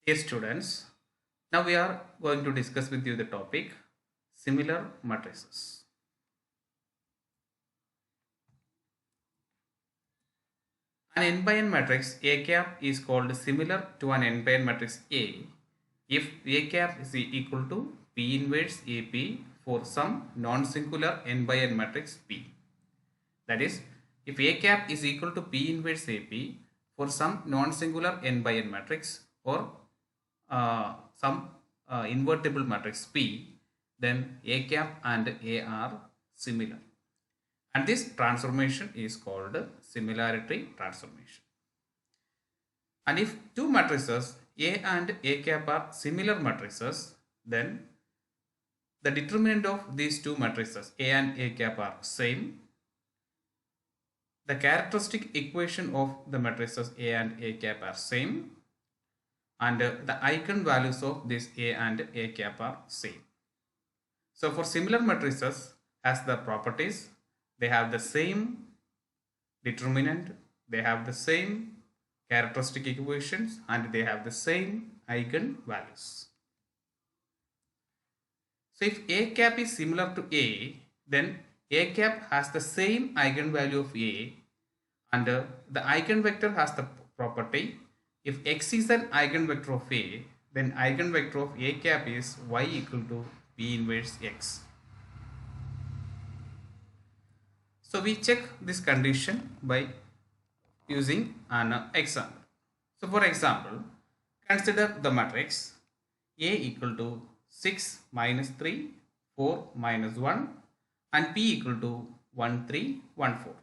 Dear students, now we are going to discuss with you the topic similar matrices. An n by n matrix A cap is called similar to an n by n matrix A if A cap is equal to P inverse AP for some non-singular n by n matrix P. That is, if A cap is equal to P inverse AP for some non-singular n by n matrix or some invertible matrix P, then A cap and A are similar. And this transformation is called similarity transformation. And if two matrices A and A cap are similar matrices, then the determinant of these two matrices A and A cap are same. The characteristic equation of the matrices A and A cap are same, and the eigenvalues of this A and A cap are same. So for similar matrices as the properties, they have the same determinant, they have the same characteristic equations, and they have the same eigenvalues. So if A cap is similar to A, then A cap has the same eigenvalue of A, and the eigenvector has the property if X is an eigenvector of A, then eigenvector of A cap is Y equal to P inverse X. So we check this condition by using an example. So for example, consider the matrix A equal to 6 minus 3, 4 minus 1 and P equal to 1, 3, 1, 4.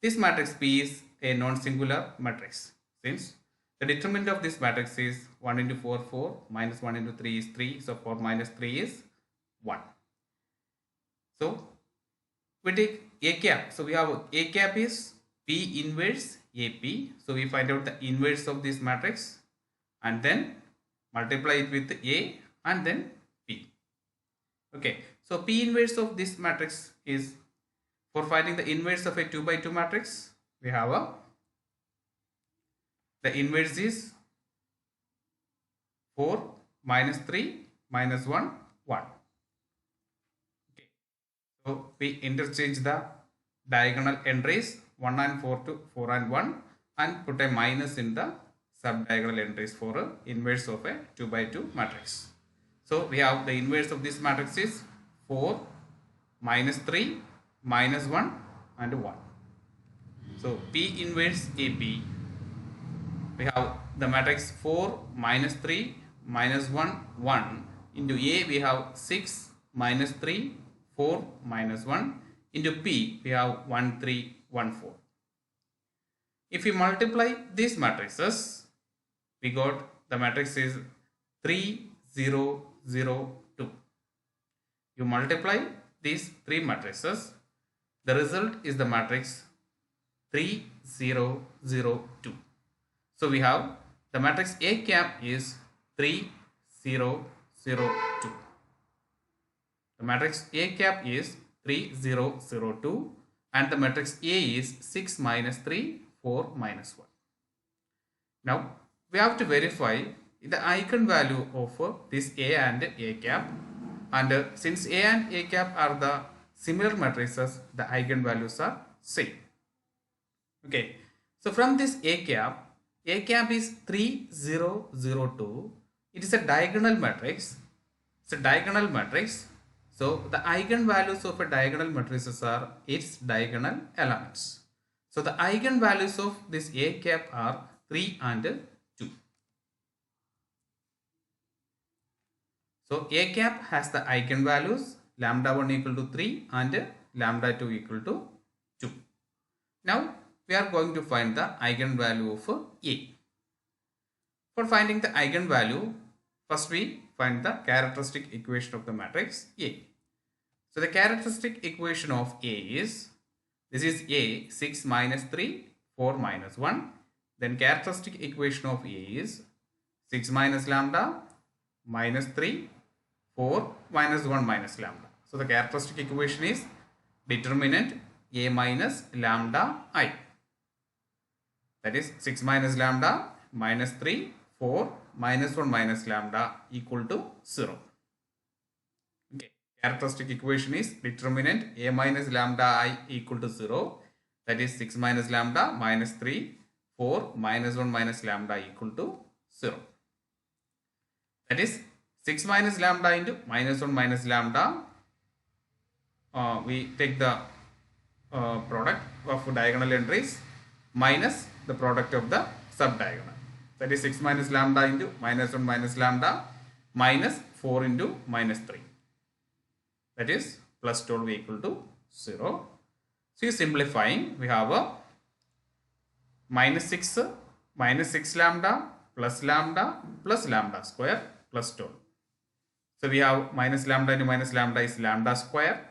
This matrix P is a non-singular matrix since the determinant of this matrix is 1 into 4, 4, minus 1 into 3 is 3, so 4 minus 3 is 1. So we take A cap, so we have A cap is P inverse AP, so we find out the inverse of this matrix and then multiply it with A and then P. Okay, so P inverse of this matrix is, for finding the inverse of a 2 by 2 matrix, we have the inverse is 4 minus 3 minus 1, 1. Okay. So we interchange the diagonal entries 1 and 4 to 4 and 1 and put a minus in the sub-diagonal entries for a inverse of a 2 by 2 matrix. So we have the inverse of this matrix is 4 minus 3 minus 1 and 1. So P inverse AP, we have the matrix 4 minus 3 minus 1 1 into A we have 6 minus 3 4 minus 1 into P we have 1 3 1 4. If we multiply these matrices, we got the matrix is 3 0 0 2. You multiply these three matrices, the result is the matrix 3 0 0 2. So we have the matrix A cap is 3 0 0 2. The matrix A cap is 3 0 0 2 and the matrix A is 6 minus 3 4 minus 1. Now we have to verify the eigenvalue of this A and A cap, and since A and A cap are the similar matrices, the eigenvalues are same. Okay, so from this A cap is 3 0 0 2. It is a diagonal matrix. It's a diagonal matrix. So the eigenvalues of a diagonal matrices are its diagonal elements. So the eigenvalues of this A cap are 3 and 2. So A cap has the eigenvalues lambda 1 equal to 3 and lambda 2 equal to 2. Now we are going to find the eigenvalue of A. For finding the eigenvalue, first we find the characteristic equation of the matrix A. So the characteristic equation of A is, this is A 6 minus 3 4 minus 1. Then characteristic equation of A is 6 minus lambda minus 3 4 minus 1 minus lambda. So the characteristic equation is determinant A minus lambda I. That is 6 minus lambda minus 3 4 minus 1 minus lambda equal to 0. Okay. Characteristic equation is determinant a minus lambda I equal to 0. That is 6 minus lambda minus 3, 4 minus 1 minus lambda equal to 0. That is 6 minus lambda into minus 1 minus lambda. We take the product of diagonal entries minus the product of the subdiagonal. That is 6 minus lambda into minus 1 minus lambda minus 4 into minus 3. That is plus 12 equal to 0. So simplifying, we have a minus 6 lambda plus lambda square plus 12. So we have minus lambda into minus lambda is lambda square,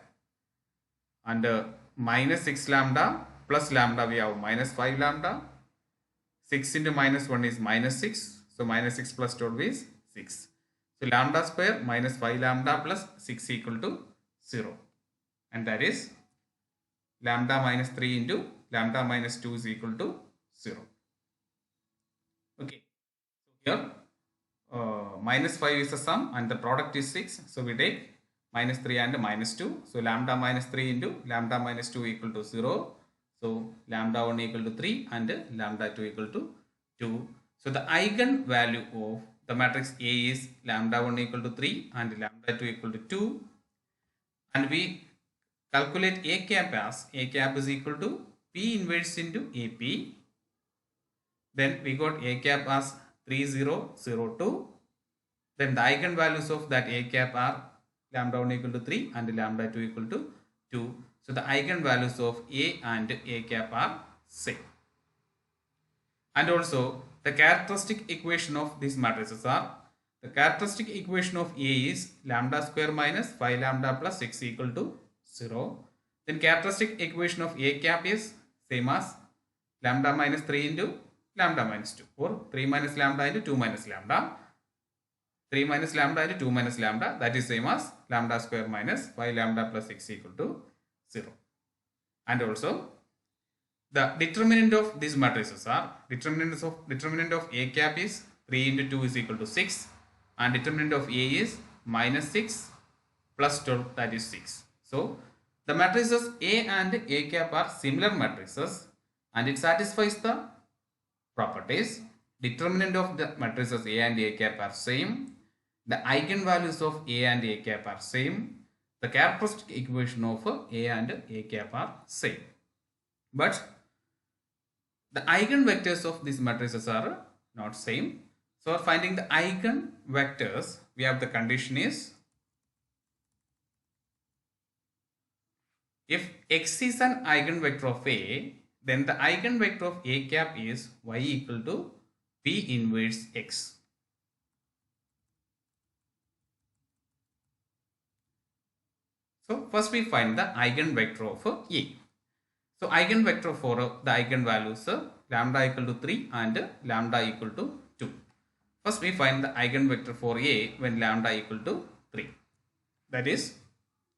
and minus 6 lambda plus lambda we have minus 5 lambda. 6 into minus 1 is minus 6. So minus 6 plus 12 is 6. So lambda square minus 5 lambda plus 6 equal to 0. And that is lambda minus 3 into lambda minus 2 is equal to 0. Okay. So here minus 5 is the sum and the product is 6. So we take minus 3 and minus 2. So lambda minus 3 into lambda minus 2 equal to 0. So lambda 1 equal to 3 and lambda 2 equal to 2. So the eigen value of the matrix A is lambda 1 equal to 3 and lambda 2 equal to 2. And we calculate A cap as A cap is equal to P inverse into AP. Then we got A cap as 3002. Then the eigenvalues of that A cap are lambda 1 equal to 3 and lambda 2 equal to 2. So the eigenvalues of A and A cap are same. And also the characteristic equation of these matrices are, the characteristic equation of A is lambda square minus 5 lambda plus 6 equal to 0. Then characteristic equation of A cap is same as lambda minus 3 into lambda minus 2, or 3 minus lambda into 2 minus lambda. 3 minus lambda into 2 minus lambda, that is same as lambda square minus 5 lambda plus 6 equal to 0. And also the determinant of these matrices are, determinant of A cap is 3 into 2 is equal to 6, and determinant of A is minus 6 plus 12, that is 6. So the matrices A and A cap are similar matrices and it satisfies the properties. Determinant of the matrices A and A cap are same. The eigenvalues of A and A cap are same. The characteristic equation of A and A cap are same. But the eigenvectors of these matrices are not same. So for finding the eigenvectors, we have the condition is, if X is an eigenvector of A, then the eigenvector of A cap is Y equal to P inverse X. So first we find the eigenvector of A. So eigenvector for the eigenvalues lambda equal to 3 and lambda equal to 2. First we find the eigenvector for A when lambda equal to 3. That is,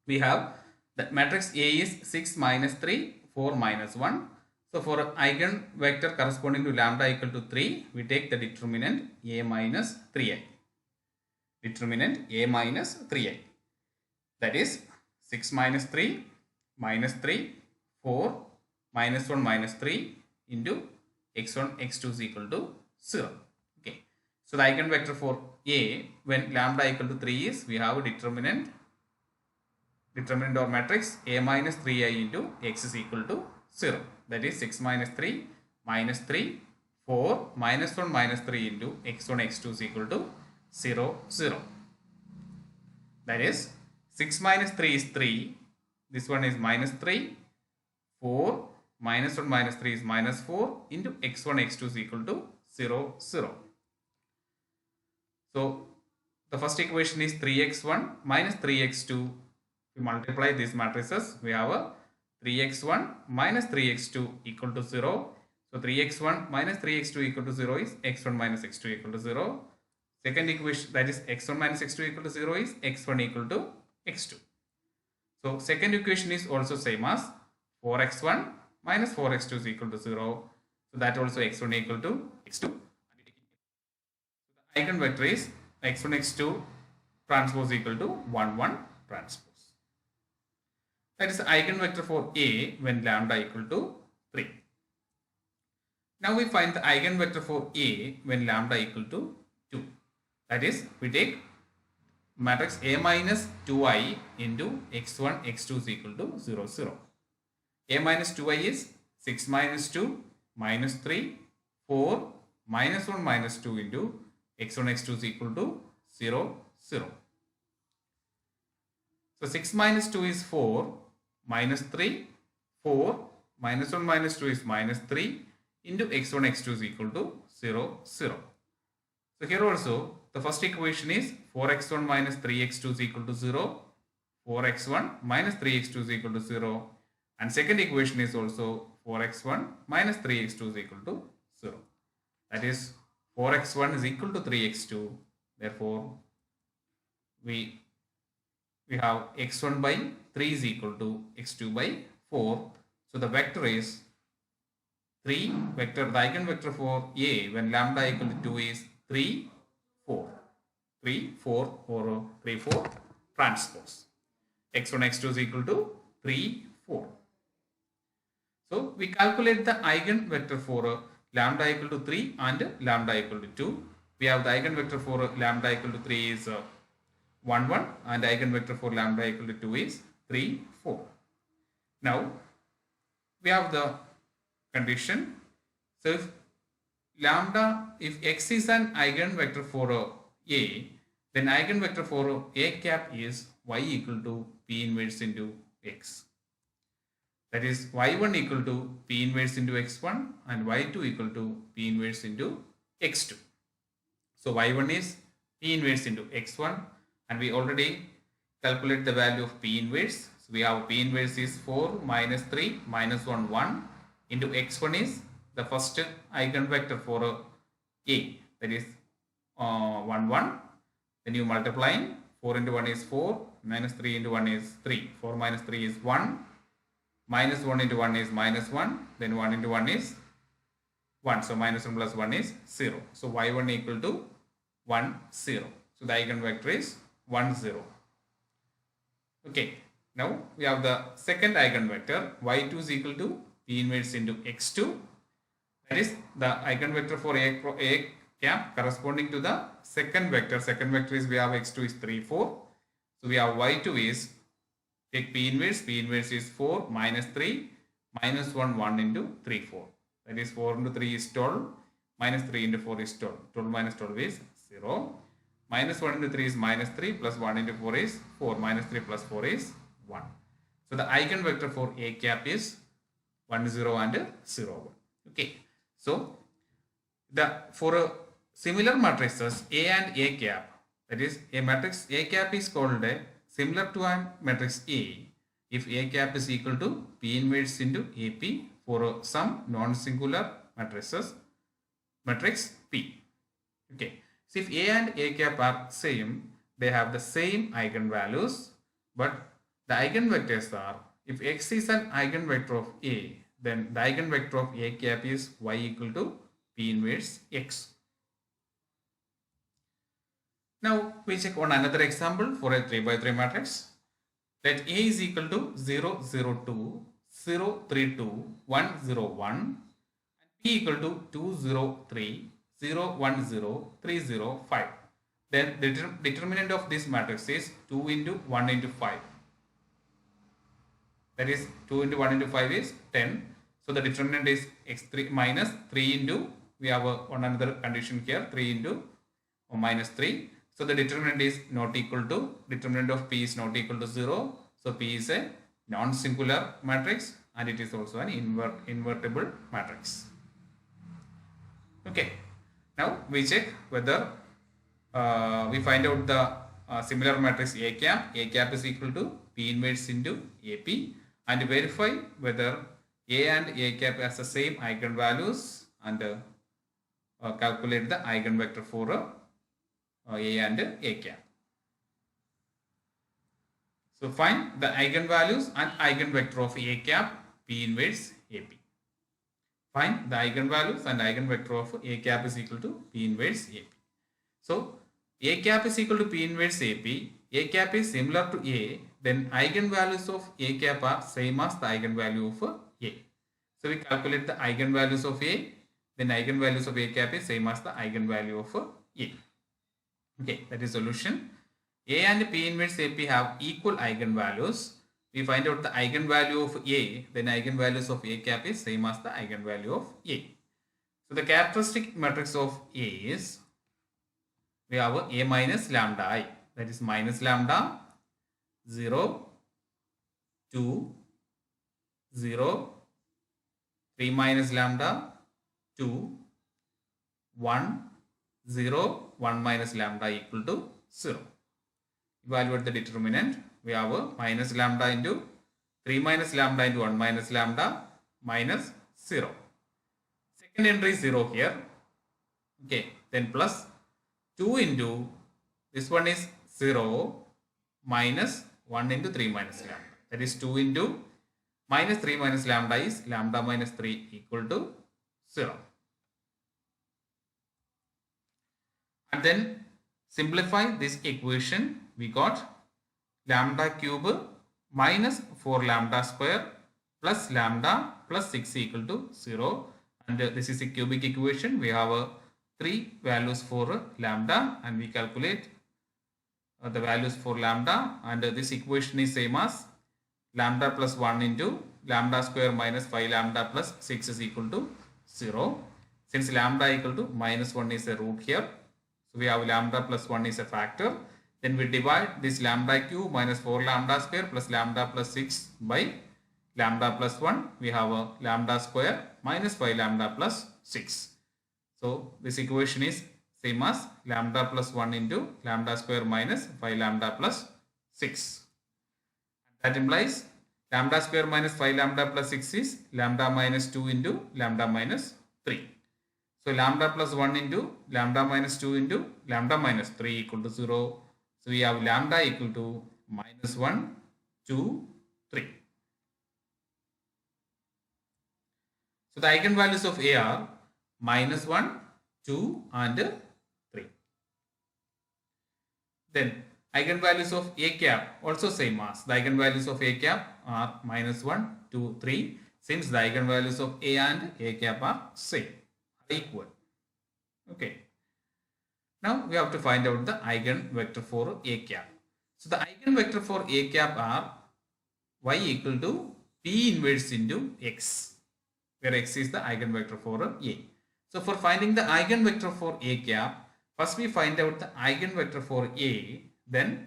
we have the matrix A is 6 minus 3, 4 minus 1. So for eigenvector corresponding to lambda equal to 3, we take the determinant A minus 3i. Determinant A minus 3i. That is 6 minus 3 minus 3, 4 minus 1 minus 3 into x1 x2 is equal to 0. Okay. So the eigenvector for A when lambda equal to 3 is, we have a determinant or matrix A minus 3i into x is equal to 0. That is 6 minus 3 minus 3, 4 minus 1 minus 3 into x1 x2 is equal to 0, 0. That is 6 minus 3 is 3. This one is minus 3. 4 minus 1 minus 3 is minus 4 into x1 x2 is equal to 0, 0. So the first equation is 3x1 minus 3x2. We multiply these matrices. We have a 3x1 minus 3x2 equal to 0. So 3x1 minus 3x2 equal to 0 is x1 minus x2 equal to 0. Second equation, that is x1 minus x2 equal to 0, is x1 equal to x2. So second equation is also same as 4x1 minus 4x2 is equal to 0. So that also x1 equal to x2. eigenvector is x1 x2 transpose equal to 1 1 transpose. That is the eigenvector for A when lambda equal to 3. Now we find the eigenvector for A when lambda equal to 2. That is, we take matrix A minus 2i into x1 x2 is equal to 0 0. A minus 2i is 6 minus 2 minus 3 4 minus 1 minus 2 into x1 x2 is equal to 0 0. So 6 minus 2 is 4 minus 3 4 minus 1 minus 2 is minus 3 into x1 x2 is equal to 0 0. So here also the first equation is 4x1 minus 3x2 is equal to 0, 4x1 minus 3x2 is equal to 0, and second equation is also 4x1 minus 3x2 is equal to 0. That is 4x1 is equal to 3x2. Therefore, we have x1 by 3 is equal to x2 by 4. So the vector is 3 vector, the eigenvector for A when lambda equal to 2 is 3 4 3 4 or 3 4 transpose. x1 x2 is equal to 3 4. So we calculate the eigenvector for lambda equal to 3 and lambda equal to 2. We have the eigenvector for lambda equal to 3 is 1 1 and eigenvector for lambda equal to 2 is 3 4. Now we have the condition. So if x is an eigenvector for A, then eigenvector for A cap is y equal to P inverse into x. That is y1 equal to P inverse into x1 and y2 equal to P inverse into x2. So y1 is P inverse into x1 and we already calculate the value of P inverse. So we have P inverse is 4 minus 3 minus 1 1 into x1 is the first eigenvector for A, that is 1 1. Then you multiply 4 into 1 is 4 minus 3 into 1 is 3. 4 minus 3 is 1 minus 1 into 1 is minus 1, then 1 into 1 is 1. So minus 1 plus 1 is 0. So y1 equal to 1 0. So the eigenvector is 1 0. Okay. Now we have the second eigenvector y2 is equal to P inverse into x2. That is the eigenvector for A cap corresponding to the second vector. Second vector is we have x2 is 3 4. So we have y2 is take P inverse. P inverse is 4 minus 3 minus 1 1 into 3 4. That is 4 into 3 is 12 minus 3 into 4 is 12. 12 minus 12 is 0. Minus 1 into 3 is minus 3 plus 1 into 4 is 4. Minus 3 plus 4 is 1. So the eigenvector for A cap is 1 0 and 0 1. Okay. So for similar matrices A and A cap, that is a matrix A cap is called similar to a matrix A if A cap is equal to P inverse into AP for some non-singular matrices matrix P. Okay. So if A and A cap are same, they have the same eigenvalues, but the eigenvectors are, if x is an eigenvector of A, then the eigenvector of A cap is y equal to P inverse x. Now we check on another example for a 3 by 3 matrix. Let A is equal to 0 0 2 0 3 2 1 0 1 and P equal to 2 0 3 0 1 0 3 0 5. Then the determinant of this matrix is 2 into 1 into 5. That is 2 into 1 into 5 is 10. So the determinant is x3 minus 3 into, we have one another condition here, 3 into minus 3. So the determinant is not equal to, determinant of P is not equal to 0. So P is a non-singular matrix and it is also an invertible matrix. Okay. Now we check whether we find out the similar matrix A cap. A cap is equal to P inverse into AP and verify whether A and A cap has the same eigenvalues and calculate the eigenvector for A and A cap. So find the eigenvalues and eigenvector of A cap P inverse AP. Find the eigenvalues and eigenvector of A cap is equal to P inverse AP. So A cap is equal to P inverse AP. A cap is similar to A. Then eigenvalues of A cap are same as the eigenvalue of A. So we calculate the eigenvalues of A. Then eigenvalues of A cap is same as the eigenvalue of A. Okay, that is solution. A and P inverse AP have equal eigenvalues. We find out the eigenvalue of A. Then eigenvalues of A cap is same as the eigenvalue of A. So the characteristic matrix of A is, we have A minus lambda I, that is minus lambda 0, 2, 0, 3 minus lambda 2, 1, 0, 1 minus lambda equal to 0. Evaluate the determinant. We have a minus lambda into 3 minus lambda into 1 minus lambda minus 0. Second entry is 0 here. Okay, then plus 2 into, this one is 0 minus 1 into 3 minus lambda. That is 2 into minus 3 minus lambda is lambda minus 3 equal to 0. And then simplify this equation. We got lambda cube minus 4 lambda square plus lambda plus 6 equal to 0. And this is a cubic equation. We have 3 values for lambda, and we calculate the values for lambda, and this equation is same as lambda plus 1 into lambda square minus 5 lambda plus 6 is equal to 0. Since lambda equal to minus 1 is a root here, so we have lambda plus 1 is a factor. Then we divide this lambda cube minus 4 lambda square plus lambda plus 6 by lambda plus 1. We have a lambda square minus 5 lambda plus 6. So this equation is same as lambda plus 1 into lambda square minus 5 lambda plus 6. That implies lambda square minus 5 lambda plus 6 is lambda minus 2 into lambda minus 3. So lambda plus 1 into lambda minus 2 into lambda minus 3 equal to 0. So we have lambda equal to minus 1, 2, 3. So the eigenvalues of A are minus 1, 2 and 3. Then eigenvalues of A cap also same as. The eigenvalues of A cap are minus 1, 2, 3. Since the eigenvalues of A and A cap are same, equal. Okay. Now we have to find out the eigenvector for A cap. So the eigenvector for A cap are y equal to P inverse into x, where x is the eigenvector for A. So for finding the eigenvector for A cap, first we find out the eigenvector for A, then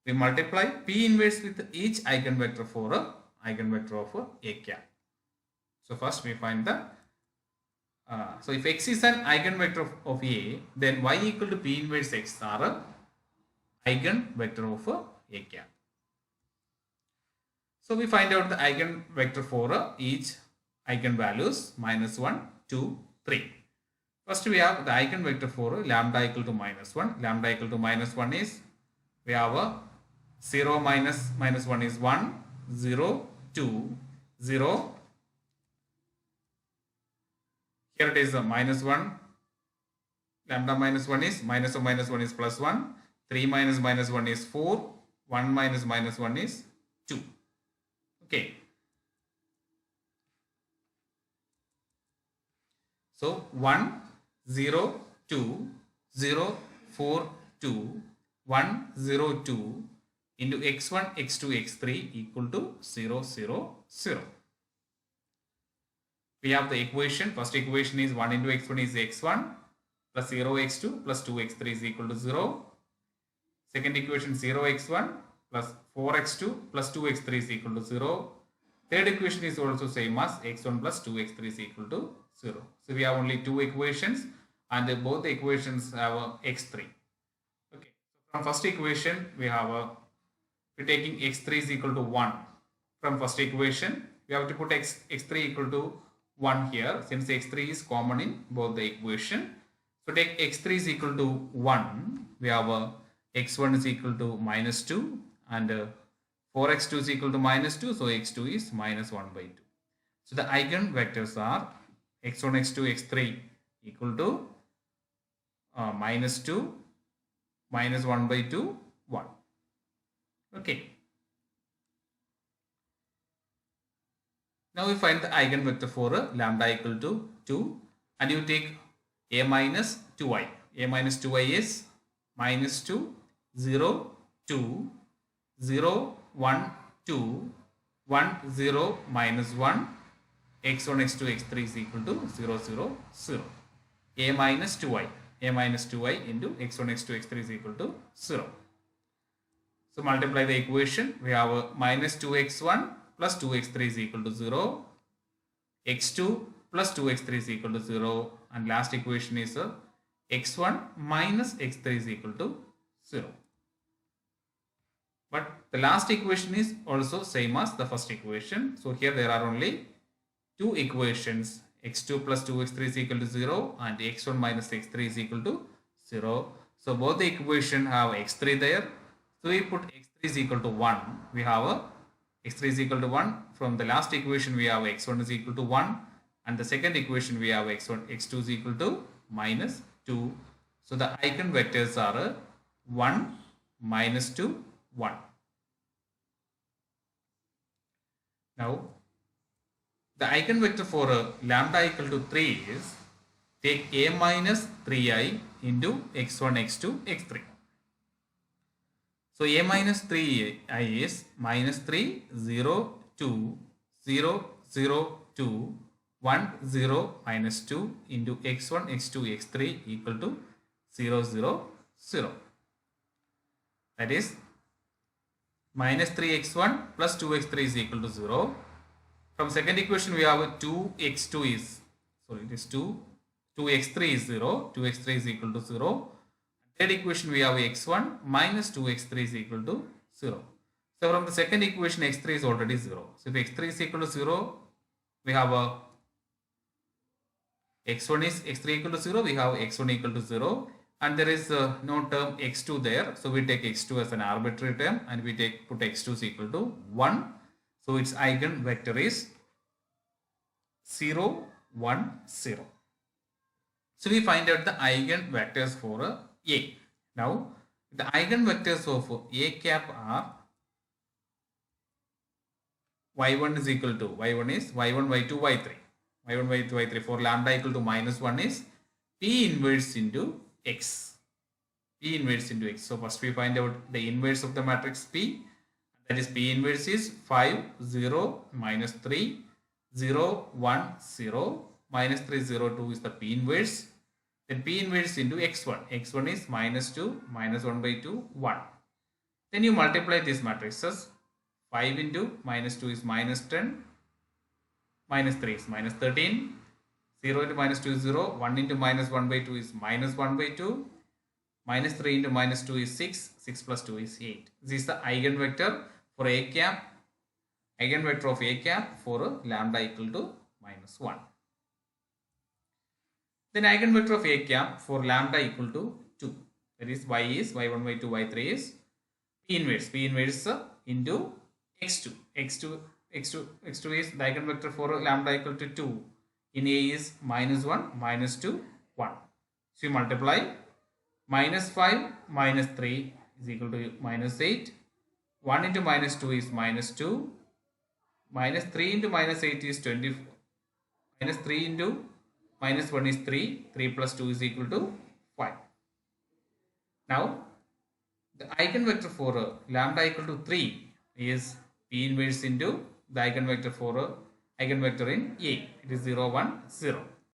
we multiply P inverse with each eigenvector for a eigenvector of A cap. So first we find the so if x is an eigenvector of A, then y equal to P inverse x are a eigenvector of A cap. So we find out the eigenvector for each eigenvalues minus 1, 2, 3. First we have the eigenvector for lambda equal to minus 1. Lambda equal to minus 1 is, we have a 0 minus minus 1 is 1, 0, 2, 0. Here it is a minus 1. Lambda minus 1 is minus of minus 1 is plus 1. 3 minus minus 1 is 4. 1 minus minus 1 is 2. Okay. So 1, 0, 2, 0, 4, 2, 1, 0, 2 into x1, x2, x3 equal to 0, 0, 0. We have the equation. First equation is 1 into x1 is x1 plus 0 x2 plus 2 x3 is equal to 0. Second equation 0 x1 plus 4 x2 plus 2 x3 is equal to 0. Third equation is also same as x1 plus 2 x3 is equal to 0. So we have only two equations and both the equations have a x3. Okay. So from first equation we have we're taking x3 is equal to 1. From first equation we have to put x3 equal to 1 here, since x3 is common in both the equation. So take x3 is equal to 1. We have x1 is equal to minus 2 and 4x2 is equal to minus 2. So x2 is minus 1 by 2. So the eigenvectors are x1, x2, x3 equal to minus 2, minus 1 by 2, 1. Okay. Now we find the eigenvector for lambda equal to 2, and you take a minus 2i. A minus 2i is minus 2, 0, 2, 0, 1, 2, 1, 0, minus 1, x1, x2, x3 is equal to 0, 0, 0. A minus 2i. A minus 2i into x1, x2, x3 is equal to 0. So multiply the equation. We have a minus 2x1 plus 2x3 is equal to 0. x2 plus 2x3 is equal to 0. And last equation is x1 minus x3 is equal to 0. But the last equation is also same as the first equation. So here there are only two equations. x2 plus 2x3 is equal to 0 and x1 minus x3 is equal to 0. So both the equation have x3 there. So we put x3 is equal to 1. We have a x3 is equal to 1. From the last equation we have x1 is equal to 1. And the second equation we have x2 is equal to minus 2. So the eigenvectors are 1, minus 2, 1. Now the eigenvector for lambda equal to 3 is take a minus 3i into x1, x2, x3. So a minus 3i is minus 3, 0, 2, 0, 0, 2, 1, 0, minus 2 into x1, x2, x3 equal to 0, 0, 0. That is minus 3x1 plus 2x3 is equal to 0. From second equation we have 2x2 is, sorry, it is 2x3 is 0, 2x3 is equal to 0. Third equation we have x1 minus 2x3 is equal to 0. So from the second equation x3 is already 0. So if x3 is equal to 0, we have x3 equal to 0, we have x1 equal to 0. And there is no term x2 there. So we take x2 as an arbitrary term and we put x2 is equal to 1. So its eigenvector is 0, 1, 0. So we find out the eigenvectors for A. Now the eigenvectors of A cap are y1 is equal to, y1 is y1, y2, y3. y1, y2, y3 for lambda equal to minus 1 is P inverse into X. P inverse into X. So first we find out the inverse of the matrix P. That is P inverse is 5, 0, minus 3, 0, 1, 0, minus 3, 0, 2 is the P inverse. Then P inverse into x1. x1 is minus 2, minus 1 by 2, 1. Then you multiply these matrices. 5 into minus 2 is minus 10, minus 3 is minus 13, 0 into minus 2 is 0, 1 into minus 1 by 2 is minus 1 by 2, minus 3 into minus 2 is 6, 6 plus 2 is 8. This is the eigenvector for A cap, eigenvector of A cap for lambda equal to minus 1. Then eigenvector of A cap for lambda equal to 2. That is y is y1, y2, y3 is P inverse into x2. x2 is the eigenvector for lambda equal to 2. In A is minus 1, minus 2, 1. So you multiply minus 5, minus 3 is equal to minus 8. 1 into minus 2 is minus 2. Minus 3 into minus 8 is 24. Minus 3 into minus 1 is 3. 3 plus 2 is equal to 5. Now, the eigenvector for lambda equal to 3 is P inverse into the eigenvector for eigenvector in A. It is 0, 1, 0.